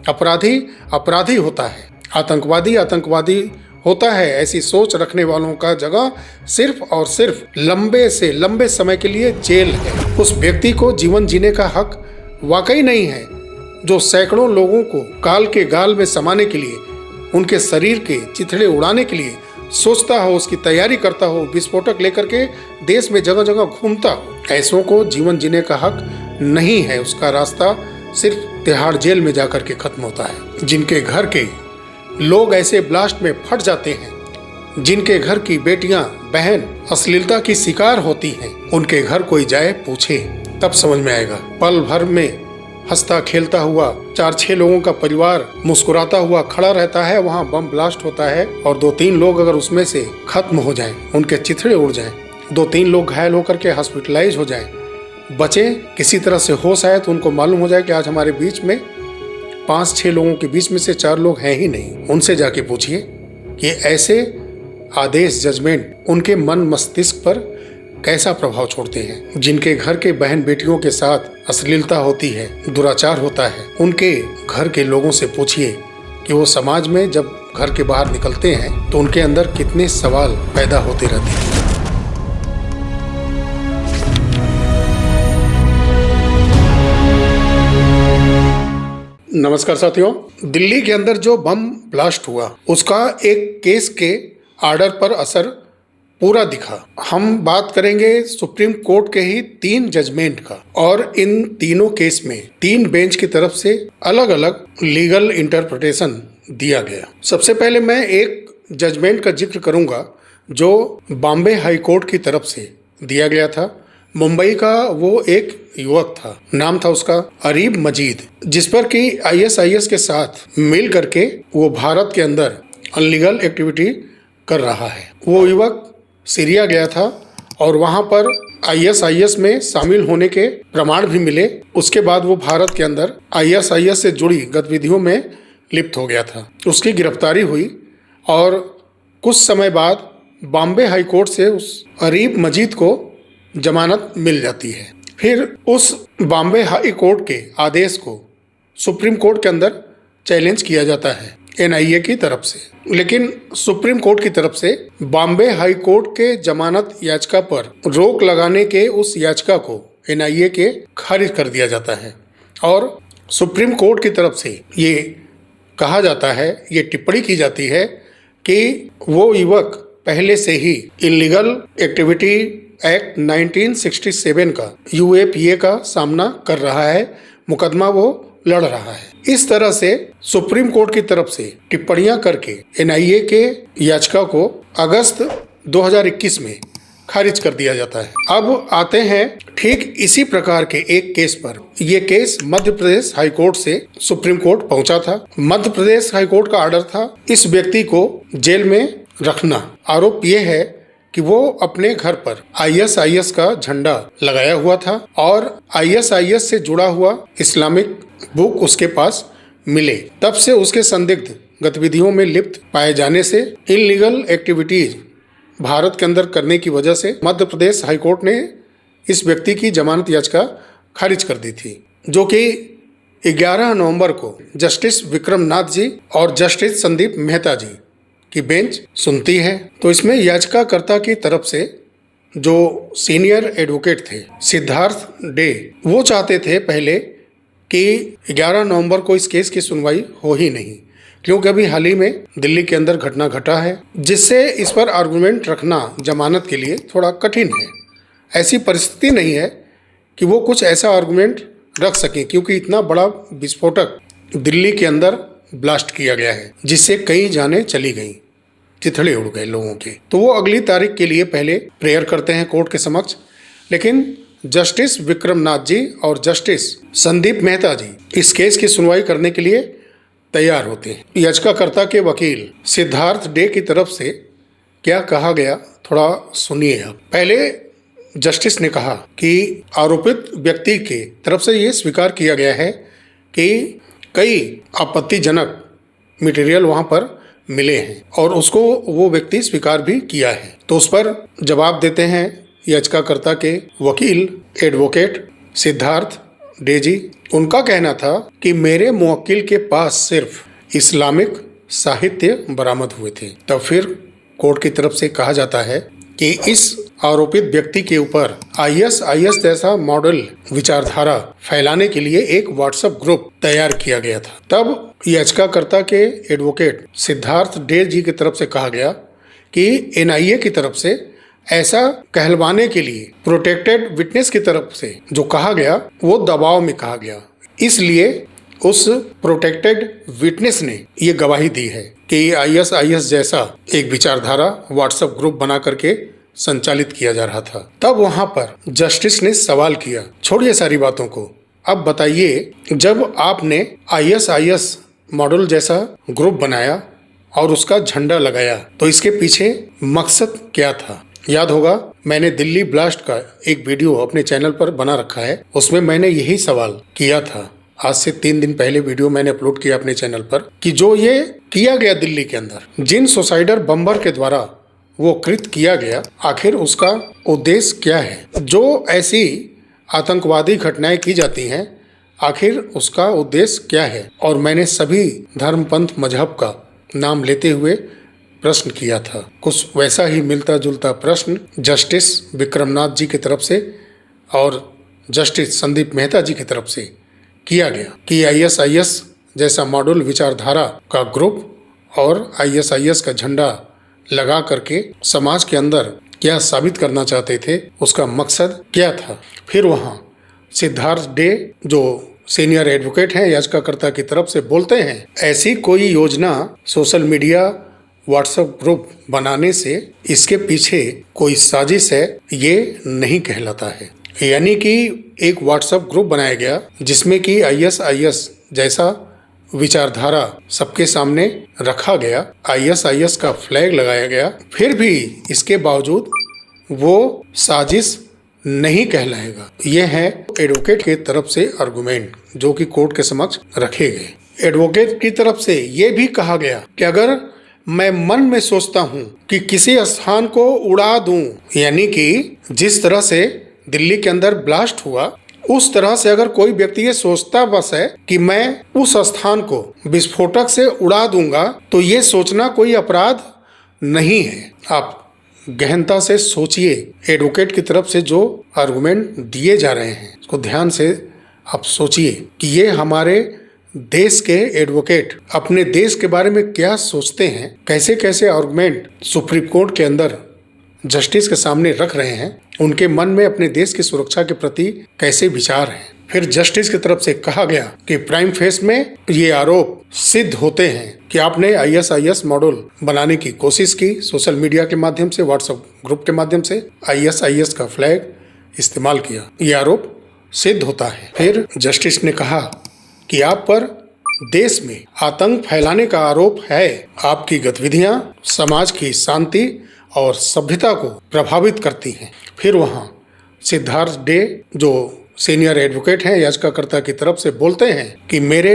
अपराधी अपराधी होता है, आतंकवादी आतंकवादी होता है। ऐसी सोच रखने वालों का जगह सिर्फ और सिर्फ लंबे से लंबे समय के लिए जेल है। उस व्यक्ति को जीवन जीने का हक वाकई नहीं है जो सैकड़ों लोगों को काल के गाल में समाने के लिए, उनके शरीर के चिथड़े उड़ाने के लिए सोचता हो, उसकी तैयारी करता हो, विस्फोटक लेकर के देश में जगह जगह घूमता हो। ऐसों को जीवन जीने का हक नहीं है। उसका रास्ता सिर्फ तिहाड़ जेल में जाकर के खत्म होता है। जिनके घर के लोग ऐसे ब्लास्ट में फट जाते हैं, जिनके घर की बेटियां बहन अश्लीलता की शिकार होती हैं, उनके घर कोई जाए पूछे तब समझ में आएगा। पल भर में हंसता खेलता हुआ 4-6 लोगों का परिवार मुस्कुराता हुआ खड़ा रहता है, वहां बम ब्लास्ट होता है और 2-3 लोग अगर उसमें से खत्म हो जाएं, उनके चिथड़े उड़ जाएं, 2-3 लोग घायल होकर के हॉस्पिटलाइज हो जाएं, बचे किसी तरह से होश आए तो उनको मालूम हो जाए कि आज हमारे बीच में 5-6 लोगों के बीच में से 4 लोग हैं ही नहीं। उनसे जाके पूछिए कि ऐसे आदेश जजमेंट उनके मन मस्तिष्क पर कैसा प्रभाव छोड़ते हैं। जिनके घर के बहन बेटियों के साथ अश्लीलता होती है, दुराचार होता है, उनके घर के लोगों से पूछिए कि वो समाज में जब घर के बाहर निकलते हैं तो उनके अंदर कितने सवाल पैदा होते रहते हैं। नमस्कार साथियों, दिल्ली के अंदर जो बम ब्लास्ट हुआ उसका एक केस के आर्डर पर असर पूरा दिखा। हम बात करेंगे सुप्रीम कोर्ट के ही 3 जजमेंट का, और इन तीनों केस में 3 बेंच की तरफ से अलग अलग लीगल इंटरप्रिटेशन दिया गया। सबसे पहले मैं एक जजमेंट का जिक्र करूंगा जो बॉम्बे हाई कोर्ट की तरफ से दिया गया था। मुंबई का वो एक युवक था, नाम था उसका अरीब मजीद, जिस पर कि ISIS के साथ मिल करके वो भारत के अंदर अनलीगल एक्टिविटी कर रहा है। वो युवक सीरिया गया था और वहां पर ISIS में शामिल होने के प्रमाण भी मिले। उसके बाद वो भारत के अंदर ISIS से जुड़ी गतिविधियों में लिप्त हो गया था। उसकी गिरफ्तारी हुई और कुछ समय बाद बॉम्बे हाई कोर्ट से उस अरीब मजीद को जमानत मिल जाती है। फिर उस बॉम्बे हाई कोर्ट के आदेश को सुप्रीम कोर्ट के अंदर चैलेंज किया जाता है NIA की तरफ से, लेकिन सुप्रीम कोर्ट की तरफ से बॉम्बे हाई कोर्ट के जमानत याचिका पर रोक लगाने के उस याचिका को NIA के खारिज कर दिया जाता है और सुप्रीम कोर्ट की तरफ से ये कहा जाता है, ये टिप्पणी की जाती है कि वो युवक पहले से ही इलीगल एक्टिविटी एक्ट 1967 का UAPA का सामना कर रहा है, मुकदमा वो लड़ रहा है। इस तरह से सुप्रीम कोर्ट की तरफ से टिप्पणियां करके NIA के याचिका को अगस्त 2021 में खारिज कर दिया जाता है। अब आते हैं ठीक इसी प्रकार के एक केस पर। यह case Madhya Pradesh high court से सुप्रीम कोर्ट पहुंचा था। मध्य प्रदेश हाई कोर्ट का आर्डर था इस व्यक्ति को जेल में रखना। आरोप यह है कि वो अपने घर पर ISIS का झंडा लगाया हुआ था और ISIS से जुड़ा हुआ इस्लामिक बुक उसके पास मिले। तब से उसके संदिग्ध गतिविधियों में लिप्त पाए जाने से, इलीगल एक्टिविटीज भारत के अंदर करने की वजह से मध्य प्रदेश हाईकोर्ट ने इस व्यक्ति की जमानत याचिका खारिज कर दी थी, जो कि 11 नवंबर को जस्टिस विक्रम नाथ जी और जस्टिस संदीप मेहता जी की बेंच सुनती है। तो इसमें याचिकाकर्ता की तरफ से जो सीनियर एडवोकेट थे सिद्धार्थ डे, वो चाहते थे पहले कि 11 नवंबर को इस केस की सुनवाई हो ही नहीं, क्योंकि अभी हाल ही में दिल्ली के अंदर घटना घटा है जिससे इस पर आर्गुमेंट रखना जमानत के लिए थोड़ा कठिन है। ऐसी परिस्थिति नहीं है कि वो कुछ ऐसा आर्गुमेंट रख सकें, क्योंकि इतना बड़ा विस्फोटक दिल्ली के अंदर ब्लास्ट किया गया है जिससे कई जानें चली गईं, चिथड़े उड़ गए लोगों के। तो वो अगली तारीख के लिए पहले प्रेयर करते हैं कोर्ट के समक्ष, लेकिन जस्टिस विक्रम नाथ जी और जस्टिस संदीप मेहता जी इस केस की सुनवाई करने के लिए तैयार होते हैं। याचिकाकर्ता के वकील सिद्धार्थ डे की तरफ से क्या कहा गया थोड़ा सुनिए आप। पहले जस्टिस ने कहा कि आरोपित व्यक्ति के तरफ से ये स्वीकार किया गया है कि कई आपत्तिजनक मटेरियल वहां पर मिले हैं और उसको वो व्यक्ति स्वीकार भी किया है। तो उस पर जवाब देते हैं याचिकाकर्ता के वकील एडवोकेट सिद्धार्थ डे जी, उनका कहना था कि मेरे मुवक्किल के पास सिर्फ इस्लामिक साहित्य बरामद हुए थे। तब फिर कोर्ट की तरफ से कहा जाता है कि इस आरोपित व्यक्ति के ऊपर आईएसआईएस जैसा मॉडल विचारधारा फैलाने के लिए एक व्हाट्सएप ग्रुप तैयार किया गया था। तब याचिकाकर्ता के एडवोकेट सिद्धार्थ डे जी की तरफ से कहा गया कि एनआईए की तरफ से ऐसा कहलवाने के लिए प्रोटेक्टेड विटनेस की तरफ से जो कहा गया वो दबाव में कहा गया, इसलिए उस प्रोटेक्टेड विटनेस ने ये गवाही दी है कि आईएसआईएस जैसा एक विचारधारा व्हाट्सएप ग्रुप बना करके संचालित किया जा रहा था। तब वहां पर जस्टिस ने सवाल किया, छोड़िए सारी बातों को, अब बताइए जब आपने आईएसआईएस मॉडल जैसा ग्रुप बनाया और उसका झंडा लगाया तो इसके पीछे मकसद क्या था? याद होगा मैंने दिल्ली ब्लास्ट का एक वीडियो अपने चैनल पर बना रखा है, उसमें मैंने यही सवाल किया था। आज से 3 दिन पहले वीडियो मैंने अपलोड किया अपने चैनल पर कि जो ये किया गया दिल्ली के अंदर, जिन सुसाइडर बम्बर के द्वारा वो कृत किया गया, आखिर उसका उद्देश्य क्या है? जो ऐसी आतंकवादी घटनाएं की जाती हैं, आखिर उसका उद्देश्य क्या है? और मैंने सभी धर्म पंथ मजहब का नाम लेते हुए प्रश्न किया था। कुछ वैसा ही मिलता जुलता प्रश्न जस्टिस विक्रमनाथ जी की तरफ से और जस्टिस संदीप मेहता जी की तरफ से किया गया कि आईएसआईएस जैसा मॉडल विचारधारा का ग्रुप और आईएसआईएस का झंडा लगा करके समाज के अंदर क्या साबित करना चाहते थे, उसका मकसद क्या था। फिर वहाँ सिद्धार्थ डे जो सीनियर एडवोकेट हैं याचिकाकर्ता की तरफ से बोलते हैं, ऐसी कोई योजना सोशल मीडिया व्हाट्सएप ग्रुप बनाने से इसके पीछे कोई साजिश है ये नहीं कहलाता है। यानी कि एक व्हाट्सएप ग्रुप बनाया गया जिसमें कि आईएसआईएस जैसा विचारधारा सबके सामने रखा गया, आईएसआईएस का फ्लैग लगाया गया, फिर भी इसके बावजूद वो साजिश नहीं कहलाएगा। यह है एडवोकेट की तरफ से आर्गुमेंट जो कि कोर्ट के समक्ष रखे गए। एडवोकेट की तरफ से यह भी कहा गया कि अगर मैं मन में सोचता हूं कि किसी स्थान को उड़ा दूं, यानी कि जिस तरह से दिल्ली के अंदर ब्लास्ट हुआ उस तरह से अगर कोई व्यक्ति ये सोचता बस है कि मैं उस स्थान को विस्फोटक से उड़ा दूंगा, तो ये सोचना कोई अपराध नहीं है। आप गहनता से सोचिए, एडवोकेट की तरफ से जो आर्गुमेंट दिए जा रहे हैं उसको ध्यान से आप सोचिए कि ये हमारे देश के एडवोकेट अपने देश के बारे में क्या सोचते हैं, कैसे कैसे आर्गुमेंट सुप्रीम कोर्ट के अंदर जस्टिस के सामने रख रहे हैं, उनके मन में अपने देश की सुरक्षा के प्रति कैसे विचार हैं। फिर जस्टिस की तरफ से कहा गया कि प्राइम फेस में ये आरोप सिद्ध होते हैं कि आपने आईएसआईएस मॉडल बनाने की कोशिश की, सोशल मीडिया के माध्यम से, व्हाट्सएप ग्रुप के माध्यम से आईएसआईएस का फ्लैग इस्तेमाल किया, ये आरोप सिद्ध होता है। फिर जस्टिस ने कहा कि आप पर देश में आतंक फैलाने का आरोप है, आपकी गतिविधियां समाज की शांति और सभ्यता को प्रभावित करती हैं। फिर वहाँ सिद्धार्थ डे जो सीनियर एडवोकेट हैं याचिकाकर्ता की तरफ से बोलते हैं कि मेरे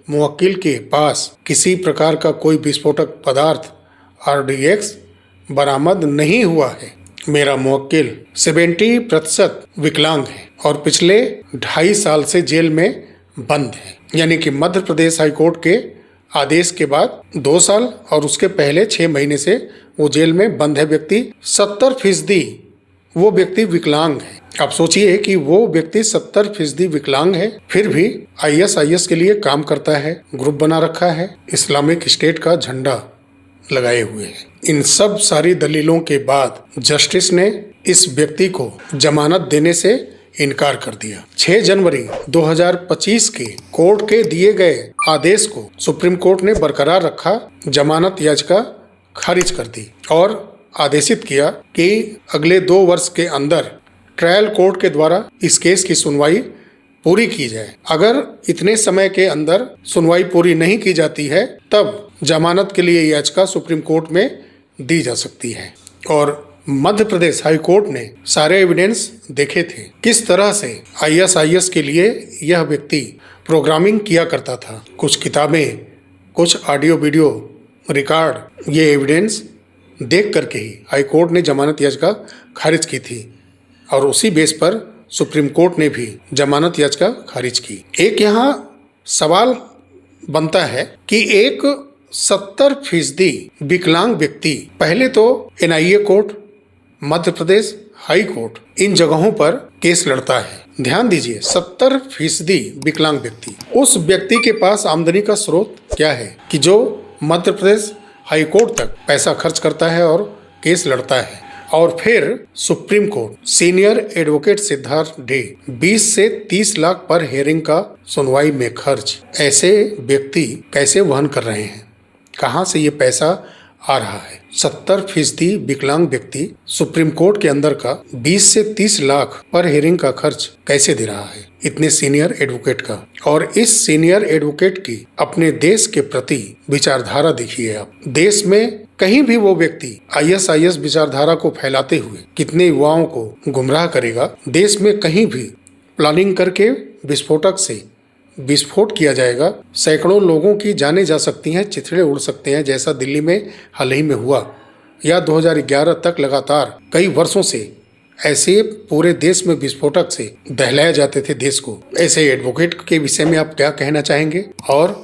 मुवक्किल के पास किसी प्रकार का कोई विस्फोटक पदार्थ आरडीएक्स बरामद नहीं हुआ है। मेरा मुवक्किल 70% विकलांग है और पिछले 2.5 साल से जेल में बंद है। यानी कि मध्य प्रदेश हाईकोर्ट के आदेश के बाद 2 साल और उसके पहले 6 महीने से वो जेल में बंद है व्यक्ति। 70% वो व्यक्ति विकलांग है। आप सोचिए कि वो व्यक्ति 70% विकलांग है, फिर भी आईएसआईएस के लिए काम करता है, ग्रुप बना रखा है, इस्लामिक स्टेट का झंडा लगाए हुए है। इन सब सारी दलीलों के बाद जस्टिस ने इस व्यक्ति को जमानत देने से इनकार कर दिया। 6 जनवरी 2025 के कोर्ट के दिए गए आदेश को सुप्रीम कोर्ट ने बरकरार रखा, जमानत याचिका खारिज कर दी और आदेशित किया कि अगले 2 वर्ष के अंदर ट्रायल कोर्ट के द्वारा इस केस की सुनवाई पूरी की जाए। अगर इतने समय के अंदर सुनवाई पूरी नहीं की जाती है तब जमानत के लिए याचिका सुप्रीम कोर्ट में दी जा सकती है। और मध्य प्रदेश हाई कोर्ट ने सारे एविडेंस देखे थे, किस तरह से आईएसआईएस के लिए यह व्यक्ति प्रोग्रामिंग किया करता था। कुछ किताबें, कुछ ऑडियो वीडियो रिकॉर्ड, ये एविडेंस देख करके ही हाई कोर्ट ने जमानत याचिका खारिज की थी और उसी बेस पर सुप्रीम कोर्ट ने भी जमानत याचिका खारिज की। एक यहाँ सवाल बनता है कि एक 70% विकलांग व्यक्ति, पहले तो NIA court, Madhya Pradesh high court, इन जगहों पर केस लड़ता है। ध्यान दीजिए, 70% विकलांग व्यक्ति, उस व्यक्ति के पास आमदनी का स्रोत क्या है कि जो मध्य प्रदेश हाई कोर्ट तक पैसा खर्च करता है और केस लड़ता है। और फिर supreme court senior advocate Siddharth day 20 से 30 लाख पर हेयरिंग का सुनवाई में खर्च ऐसे व्यक्ति कैसे वहन कर रहे हैं? कहां से ये पैसा आ रहा है? 70% विकलांग व्यक्ति सुप्रीम कोर्ट के अंदर का 20 से 30 लाख पर हेयरिंग का खर्च कैसे दे रहा है इतने सीनियर एडवोकेट का? और इस सीनियर एडवोकेट की अपने देश के प्रति विचारधारा देखिए आप। देश में कहीं भी वो व्यक्ति आईएसआईएस विचारधारा को फैलाते हुए कितने युवाओं को गुमराह करेगा। देश में कहीं भी प्लानिंग करके विस्फोटक से विस्फोट किया जाएगा, सैकड़ों लोगों की जानें जा सकती हैं, चिथड़े उड़ सकते हैं, जैसा दिल्ली में हाल ही में हुआ, या 2011 तक लगातार कई वर्षों से ऐसे पूरे देश में विस्फोटक से दहलाया जाते थे देश को। ऐसे एडवोकेट के विषय में आप क्या कहना चाहेंगे और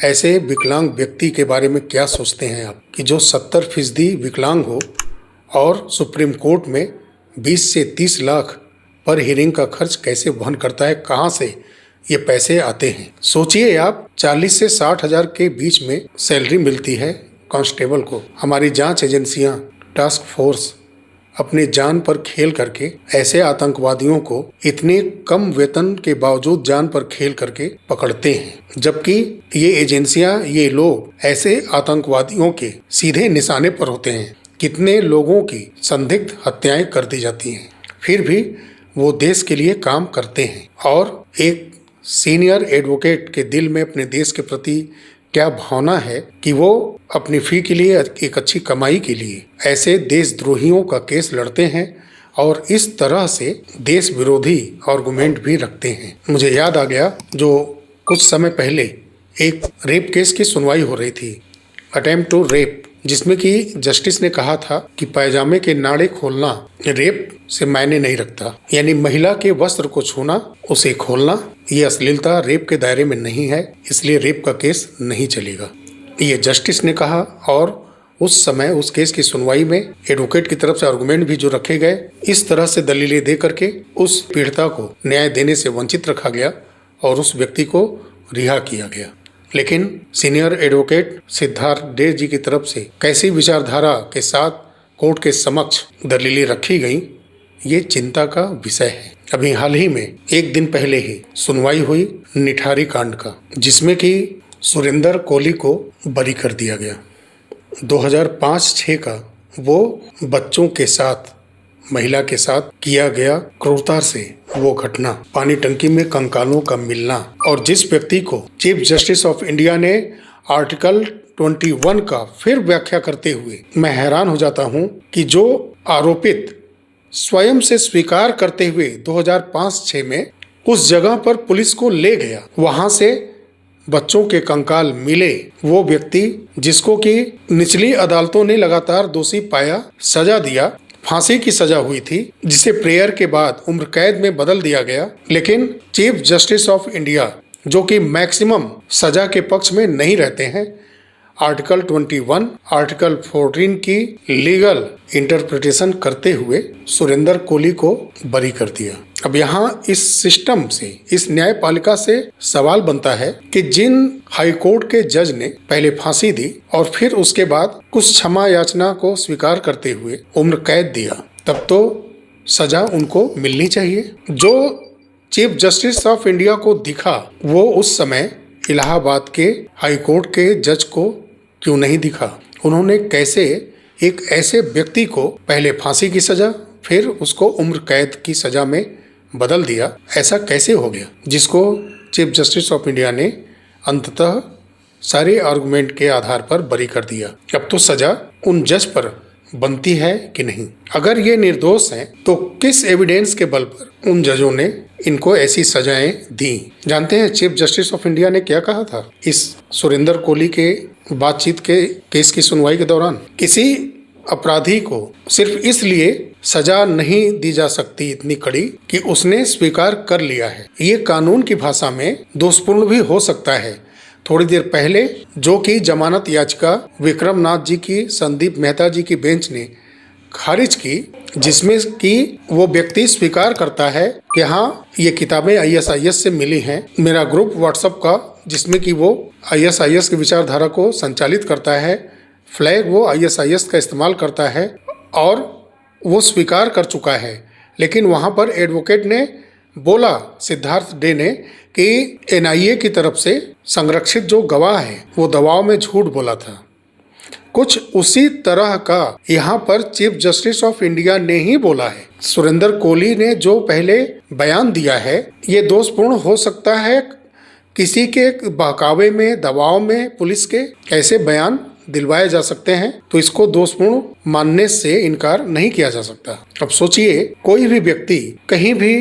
ऐसे विकलांग व्यक्ति के बारे में क्या सोचते हैं आप कि जो 70% विकलांग हो और सुप्रीम कोर्ट में 20 से 30 लाख पर हियरिंग का खर्च कैसे वहन करता है? कहां से ये पैसे आते हैं? सोचिए आप, 40 से 60 हजार के बीच में सैलरी मिलती है कांस्टेबल को। हमारी जांच एजेंसियां, टास्क फोर्स अपने जान पर खेल करके ऐसे आतंकवादियों को इतने कम वेतन के बावजूद जान पर खेल करके पकड़ते हैं, जबकि ये एजेंसियां, ये लोग ऐसे आतंकवादियों के सीधे निशाने पर होते हैं। कितने लोगों की संदिग्ध हत्याएं कर दी जाती हैं, फिर भी वो देश के लिए काम करते हैं। और एक सीनियर एडवोकेट के दिल में अपने देश के प्रति क्या भावना है कि वो अपनी फी के लिए, एक अच्छी कमाई के लिए ऐसे देशद्रोहियों का केस लड़ते हैं और इस तरह से देश विरोधी आर्गुमेंट भी रखते हैं। मुझे याद आ गया, जो कुछ समय पहले एक रेप केस की सुनवाई हो रही थी, अटेम्प्ट टू रेप, जिसमें कि जस्टिस ने कहा था कि पायजामे के नाड़े खोलना रेप से मायने नहीं रखता, यानी महिला के वस्त्र को छूना, उसे खोलना, ये अश्लीलता रेप के दायरे में नहीं है, इसलिए रेप का केस नहीं चलेगा, ये जस्टिस ने कहा। और उस समय उस केस की सुनवाई में एडवोकेट की तरफ से आर्गुमेंट भी जो रखे गए, इस तरह से दलीलें दे करके उस पीड़िता को न्याय देने से वंचित रखा गया और उस व्यक्ति को रिहा किया गया। लेकिन सीनियर एडवोकेट सिद्धार्थ डे जी की तरफ से कैसी विचारधारा के साथ कोर्ट के समक्ष दलीलें रखी गई, ये चिंता का विषय है। अभी हाल ही में एक दिन पहले ही सुनवाई हुई निठारी कांड का, जिसमें कि सुरेंद्र कोली को बरी कर दिया गया। 2005-6 का वो बच्चों के साथ, महिला के साथ किया गया क्रूरता से वो घटना, पानी टंकी में कंकालों का मिलना, और जिस व्यक्ति को चीफ जस्टिस ऑफ इंडिया ने आर्टिकल 21 का फिर व्याख्या करते हुए मैं हैरान हो जाता हूं कि जो आरोपित स्वयं से स्वीकार करते हुए 2005-6 में उस जगह पर पुलिस को ले गया, वहां से बच्चों के कंकाल मिले, वो व्यक्ति जिसको कि निचली अदालतों ने लगातार दोषी पाया, सजा दिया, फांसी की सजा हुई थी, जिसे प्रेयर के बाद उम्र कैद में बदल दिया गया। लेकिन चीफ जस्टिस ऑफ इंडिया, जो कि मैक्सिमम सजा के पक्ष में नहीं रहते हैं, आर्टिकल 21, आर्टिकल 14 की लीगल इंटरप्रिटेशन करते हुए सुरेंद्र कोली को बरी कर दिया। अब यहाँ इस सिस्टम से, इस न्यायपालिका से सवाल बनता है कि जिन हाई कोर्ट के जज ने पहले फांसी दी और फिर उसके बाद कुछ क्षमा याचना को स्वीकार करते हुए उम्र कैद दिया, तब तो सजा उनको मिलनी चाहिए। जो चीफ जस्टिस ऑफ इंडिया को दिखा, वो उस समय इलाहाबाद के हाई कोर्ट के जज को क्यों नहीं दिखा? उन्होंने कैसे एक ऐसे व्यक्ति को पहले फांसी की सजा, फिर उसको उम्र कैद की सजा में बदल दिया? ऐसा कैसे हो गया, जिसको चीफ जस्टिस ऑफ इंडिया ने अंततः सारे आर्गुमेंट के आधार पर बरी कर दिया? अब तो सजा उन जज पर बनती है कि नहीं? अगर ये निर्दोष हैं तो किस एविडेंस के बल पर उन जजों ने इनको ऐसी सजाएं दी? जानते हैं चीफ जस्टिस ऑफ इंडिया ने क्या कहा था इस सुरेंद्र कोली के बातचीत के केस की सुनवाई के दौरान? किसी अपराधी को सिर्फ इसलिए सजा नहीं दी जा सकती इतनी कड़ी कि उसने स्वीकार कर लिया है। ये कानून की भाषा में दोषपूर्ण भी हो सकता है। थोड़ी देर पहले जो कि जमानत याचिका विक्रम नाथ जी की संदीप मेहता जी की बेंच ने खारिज की, जिसमें कि वो व्यक्ति स्वीकार करता है कि हाँ, ये किताबें ISIS से मिली हैं। मेरा ग्रुप व्हाट्सएप का जिसमें कि वो ISIS की विचारधारा को संचालित करता है, फ्लैग वो ISIS का इस्तेमाल करता है और वो स्वीकार कर चुका है। लेकिन वहाँ पर एडवोकेट ने बोला, सिद्धार्थ डे ने, कि NIA की तरफ से संरक्षित जो गवाह है वो दबाव में झूठ बोला था। कुछ उसी तरह का यहाँ पर चीफ जस्टिस ऑफ इंडिया ने ही बोला है। सुरेंद्र कोहली ने जो पहले बयान दिया है, ये दोषपूर्ण हो सकता है। किसी के बहकावे में, दबाव में पुलिस के ऐसे बयान दिलवाए जा सकते हैं, तो इसको दोषपूर्ण मानने से इनकार नहीं किया जा सकता। अब सोचिए, कोई भी व्यक्ति कहीं भी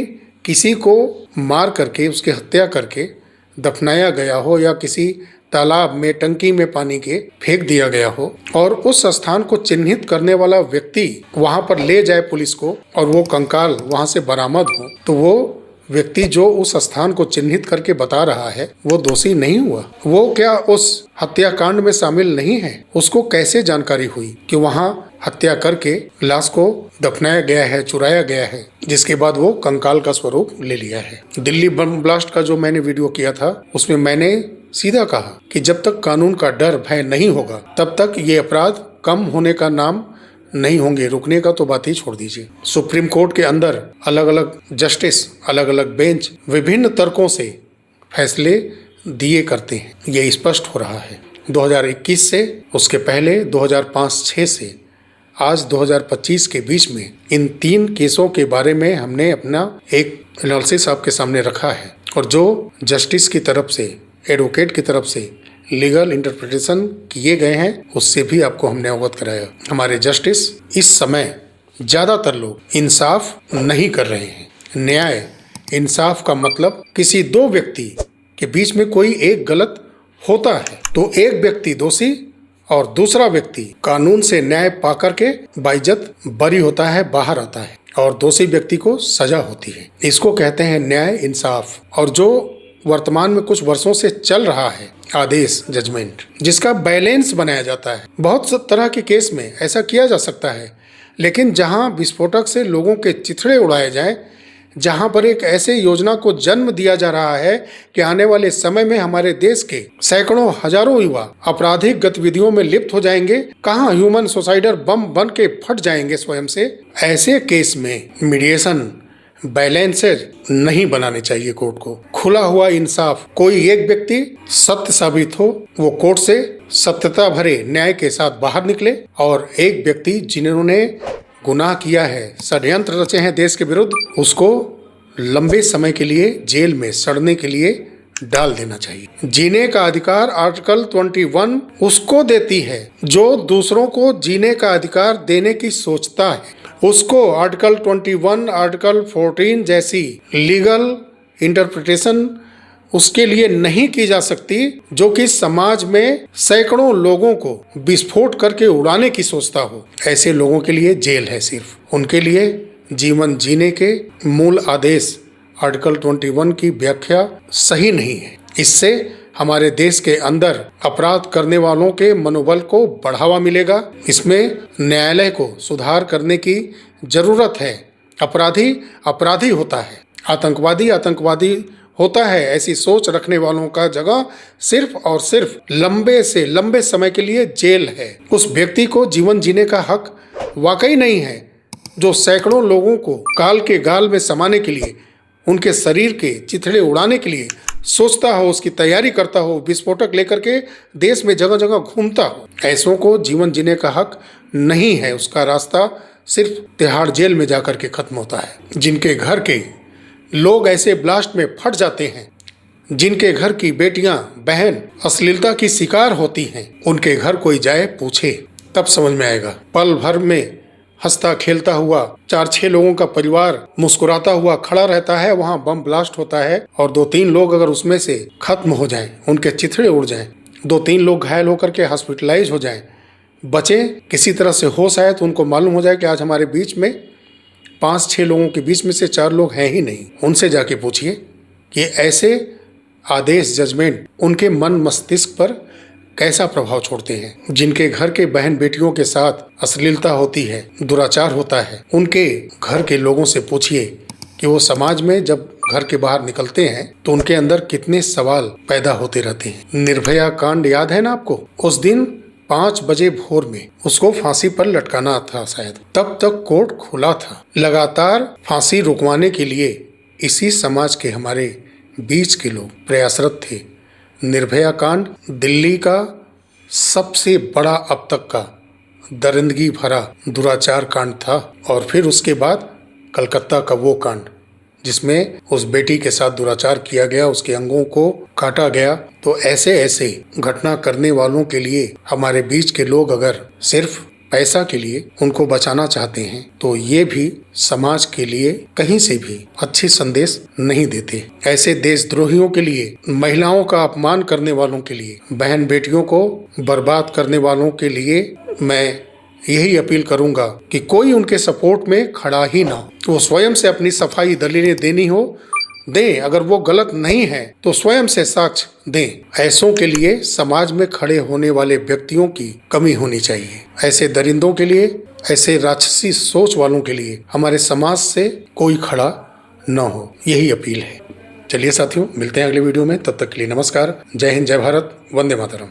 किसी को मार करके, उसकी हत्या करके दफनाया गया हो या किसी तालाब में, टंकी में पानी के फेंक दिया गया हो और उस स्थान को चिन्हित करने वाला व्यक्ति वहां पर ले जाए पुलिस को और वो कंकाल वहां से बरामद हो, तो वो व्यक्ति जो उस स्थान को चिन्हित करके बता रहा है वो दोषी नहीं हुआ? वो क्या उस हत्याकांड में शामिल नहीं है? उसको कैसे जानकारी हुई कि वहां हत्या करके लाश को दफनाया गया है, चुराया गया है, जिसके बाद वो कंकाल का स्वरूप ले लिया है? दिल्ली बम ब्लास्ट का जो मैंने वीडियो किया था, उसमें मैंने सीधा कहा कि जब तक कानून का डर, भय नहीं होगा, तब तक ये अपराध कम होने का नाम नहीं होंगे। रुकने का तो बात ही छोड़ दीजिए। सुप्रीम कोर्ट के अंदर अलग अलग जस्टिस, अलग अलग बेंच विभिन्न तर्कों से फैसले दिए करते हैं, ये स्पष्ट हो रहा है। 2021 से, उसके पहले 2005-06 से आज 2025 के बीच में इन 3 केसों के बारे में हमने अपना एक एनालिसिस आपके सामने रखा है और जो जस्टिस की तरफ से, एडवोकेट की तरफ से लीगल इंटरप्रिटेशन किए गए हैं, उससे भी आपको हमने अवगत कराया। हमारे जस्टिस इस समय ज़्यादातर लोग इंसाफ नहीं कर रहे हैं। न्याय, इंसाफ का मतलब किसी 2 व्यक्ति के बीच में कोई एक गलत होता है तो एक व्यक्ति दोषी और दूसरा व्यक्ति कानून से न्याय पा करके बाइज्जत बरी होता है, बाहर आता है और दोषी व्यक्ति को सजा होती है। इसको कहते हैं न्याय, इंसाफ। और जो वर्तमान में कुछ वर्षों से चल रहा है आदेश, जजमेंट, जिसका बैलेंस बनाया जाता है। बहुत तरह के केस में ऐसा किया जा सकता है, लेकिन जहां विस्फोटक से लोगों के चिथड़े उड़ाए जाएं, जहां पर एक ऐसे योजना को जन्म दिया जा रहा है कि आने वाले समय में हमारे देश के सैकड़ों हजारों युवा आपराधिक गतिविधियों में लिप्त हो जाएंगे, कहां ह्यूमन सुसाइडर बम बन के फट जाएंगे स्वयं से, ऐसे केस में मीडिएशन, बैलेंसेज नहीं बनाने चाहिए कोर्ट को। खुला हुआ इंसाफ, कोई एक व्यक्ति सत्य साबित हो, वो कोर्ट से सत्यता भरे न्याय के साथ बाहर निकले और एक व्यक्ति जिन्होंने गुनाह किया है, षड्यंत्र रचे हैं देश के विरुद्ध, उसको लंबे समय के लिए जेल में सड़ने के लिए डाल देना चाहिए। जीने का अधिकार आर्टिकल 21 उसको देती है जो दूसरों को जीने का अधिकार देने की सोचता है। उसको आर्टिकल 21, आर्टिकल 14 जैसी लीगल इंटरप्रिटेशन उसके लिए नहीं की जा सकती जो कि समाज में सैकड़ों लोगों को विस्फोट करके उड़ाने की सोचता हो। ऐसे लोगों के लिए जेल है सिर्फ। उनके लिए जीवन जीने के मूल आदेश आर्टिकल 21 की व्याख्या सही नहीं है। इससे हमारे देश के अंदर अपराध करने वालों के मनोबल को बढ़ावा मिलेगा। इसमें न्यायालय को सुधार करने की जरूरत है। अपराधी अपराधी होता है, आतंकवादी आतंकवादी होता है। ऐसी सोच रखने वालों का जगह सिर्फ और सिर्फ लंबे से लंबे समय के लिए जेल है। उस व्यक्ति को जीवन जीने का हक वाकई नहीं है जो सैकड़ों लोगों को काल के गाल में समाने के लिए, उनके शरीर के चिथड़े उड़ाने के लिए सोचता हो, उसकी तैयारी करता हो, विस्फोटक लेकर के देश में जगह जगह घूमता हो। ऐसों को जीवन जीने का हक नहीं है। उसका रास्ता सिर्फ तिहाड़ जेल में जाकर के खत्म होता है। जिनके घर के लोग ऐसे ब्लास्ट में फट जाते हैं, जिनके घर की बेटियां, बहन अश्लीलता की शिकार होती हैं, उनके घर कोई जाए पूछे तब समझ में आएगा। पल भर में हंसता खेलता हुआ 4-6 लोगों का परिवार मुस्कुराता हुआ खड़ा रहता है, वहां बम ब्लास्ट होता है और 2-3 लोग अगर उसमें से खत्म हो जाएं, उनके चिथड़े उड़ जाएं, 2-3 लोग घायल होकर के हॉस्पिटलाइज हो जाएं, बचें, किसी तरह से होश आए तो उनको मालूम हो जाए कि आज हमारे बीच में 5-6 लोगों के बीच में से 4 लोग हैं ही नहीं। उनसे जाके पूछिए कि ऐसे आदेश, जजमेंट उनके मन मस्तिष्क पर कैसा प्रभाव छोड़ते हैं। जिनके घर के बहन बेटियों के साथ अश्लीलता होती है, दुराचार होता है, उनके घर के लोगों से पूछिए कि वो समाज में जब घर के बाहर निकलते हैं तो उनके अंदर कितने सवाल पैदा होते रहते हैं। निर्भया कांड याद है ना आपको? उस दिन 5 बजे भोर में उसको फांसी पर लटकाना था शायद, तब तक कोर्ट खुला था। लगातार फांसी रुकवाने के लिए इसी समाज के हमारे बीच के लोग प्रयासरत थे। निर्भया कांड दिल्ली का सबसे बड़ा अब तक का दरिंदगी भरा दुराचार कांड था। और फिर उसके बाद कलकत्ता का वो कांड जिसमें उस बेटी के साथ दुराचार किया गया, उसके अंगों को काटा गया। तो ऐसे ऐसे घटना करने वालों के लिए हमारे बीच के लोग अगर सिर्फ पैसा के लिए उनको बचाना चाहते हैं तो ये भी समाज के लिए कहीं से भी अच्छी संदेश नहीं देते। ऐसे देशद्रोहियों के लिए, महिलाओं का अपमान करने वालों के लिए, बहन बेटियों को बर्बाद करने वालों के लिए मैं यही अपील करूंगा कि कोई उनके सपोर्ट में खड़ा ही ना हो। वो स्वयं से अपनी सफाई दलीलें देनी हो दें, अगर वो गलत नहीं है तो स्वयं से साक्ष्य दें। ऐसों के लिए समाज में खड़े होने वाले व्यक्तियों की कमी होनी चाहिए। ऐसे दरिंदों के लिए, ऐसे राक्षसी सोच वालों के लिए हमारे समाज से कोई खड़ा न हो, यही अपील है। चलिए साथियों, मिलते हैं अगले वीडियो में। तब तक के लिए नमस्कार। जय हिंद, जय भारत, वंदे मातरम।